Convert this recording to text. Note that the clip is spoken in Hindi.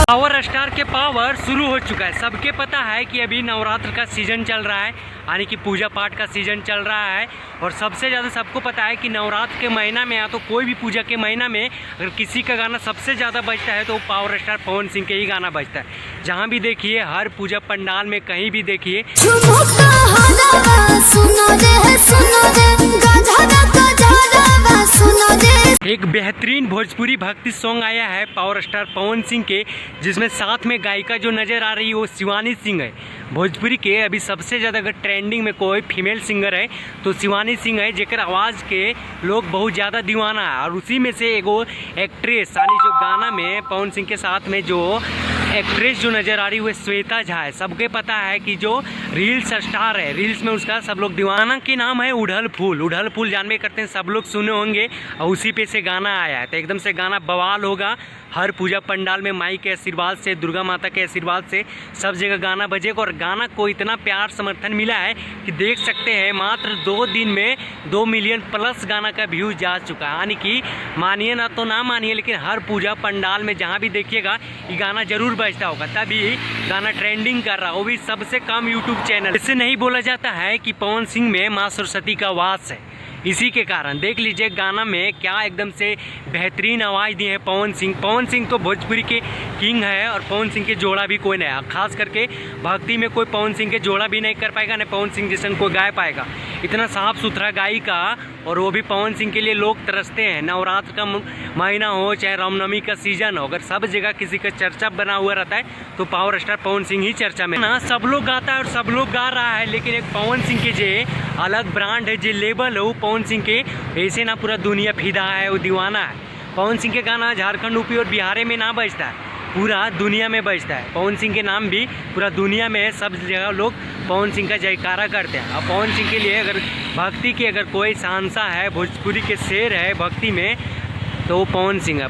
पावर स्टार के पावर शुरू हो चुका है। सबके पता है कि अभी नवरात्र का सीजन चल रहा है, यानी कि पूजा पाठ का सीजन चल रहा है। और सबसे ज़्यादा सबको पता है कि नवरात्र के महीना में या तो कोई भी पूजा के महीना में अगर किसी का गाना सबसे ज़्यादा बजता है तो पावर स्टार पवन सिंह के ही गाना बजता है। जहाँ भी देखिए, हर पूजा पंडाल में कहीं भी देखिए, एक बेहतरीन भोजपुरी भक्ति सॉन्ग आया है पावर स्टार पवन सिंह के, जिसमें साथ में गायिका जो नज़र आ रही है वो शिवानी सिंह है। भोजपुरी के अभी सबसे ज़्यादा अगर ट्रेंडिंग में कोई फीमेल सिंगर है तो शिवानी सिंह है, जेकर आवाज़ के लोग बहुत ज़्यादा दीवाना है। और उसी में से एगो एक्ट्रेस, यानी जो गाना में पवन सिंह के साथ में जो एक्ट्रेस जो नज़र आ रही है वो श्वेता झा है। सबके पता है कि जो रील्स स्टार है, रील्स में उसका सब लोग दीवाना के नाम है उड़हल फूल। उड़हल फूल जानबे करते हैं, सब लोग सुने होंगे। और उसी पे से गाना आया है तो एकदम से गाना बवाल होगा। हर पूजा पंडाल में माई के आशीर्वाद से, दुर्गा माता के आशीर्वाद से सब जगह गाना बजेगा। और गाना को इतना प्यार समर्थन मिला है कि देख सकते हैं मात्र 2 दिन में 2 मिलियन प्लस गाना का व्यूज जा चुका है। यानी कि मानिए ना तो ना मानिए, लेकिन हर पूजा पंडाल में जहाँ भी देखिएगा ये गाना जरूर बजता होगा। तभी गाना ट्रेंडिंग कर रहा, वो भी सबसे कम यूट्यूब चैनल। इससे नहीं बोला जाता है कि पवन सिंह में माँ सरस्वती का वास है। इसी के कारण देख लीजिए गाना में क्या एकदम से बेहतरीन आवाज़ दी है पवन सिंह। पवन सिंह तो भोजपुरी के किंग है और पवन सिंह के जोड़ा भी कोई नहीं है। खास करके भक्ति में कोई पवन सिंह के जोड़ा भी नहीं कर पाएगा, न पवन सिंह जैसा कोई गाय पाएगा। इतना साफ सुथरा गायिका, और वो भी पवन सिंह के लिए लोग तरसते हैं। नवरात्र का महीना हो चाहे रामनवमी का सीजन हो, अगर सब जगह किसी का चर्चा बना हुआ रहता है तो पावर स्टार पवन सिंह ही चर्चा में ना। सब लोग गाता है और सब लोग गा रहा है, लेकिन एक पवन सिंह के जे अलग ब्रांड है, जो लेबल है वो पवन सिंह के ऐसे ना पूरा दुनिया फिदा है, वो दीवाना है। पवन सिंह के गाना झारखंड, यूपी और बिहार में ना बजता है, पूरा दुनिया में बजता है। पवन सिंह के नाम भी पूरा दुनिया में है, सब जगह लोग पवन सिंह का जयकारा करते हैं। अब पवन सिंह के लिए अगर भक्ति की अगर कोई शहंशाह है, भोजपुरी के शेर है भक्ति में, तो वो पवन सिंह है।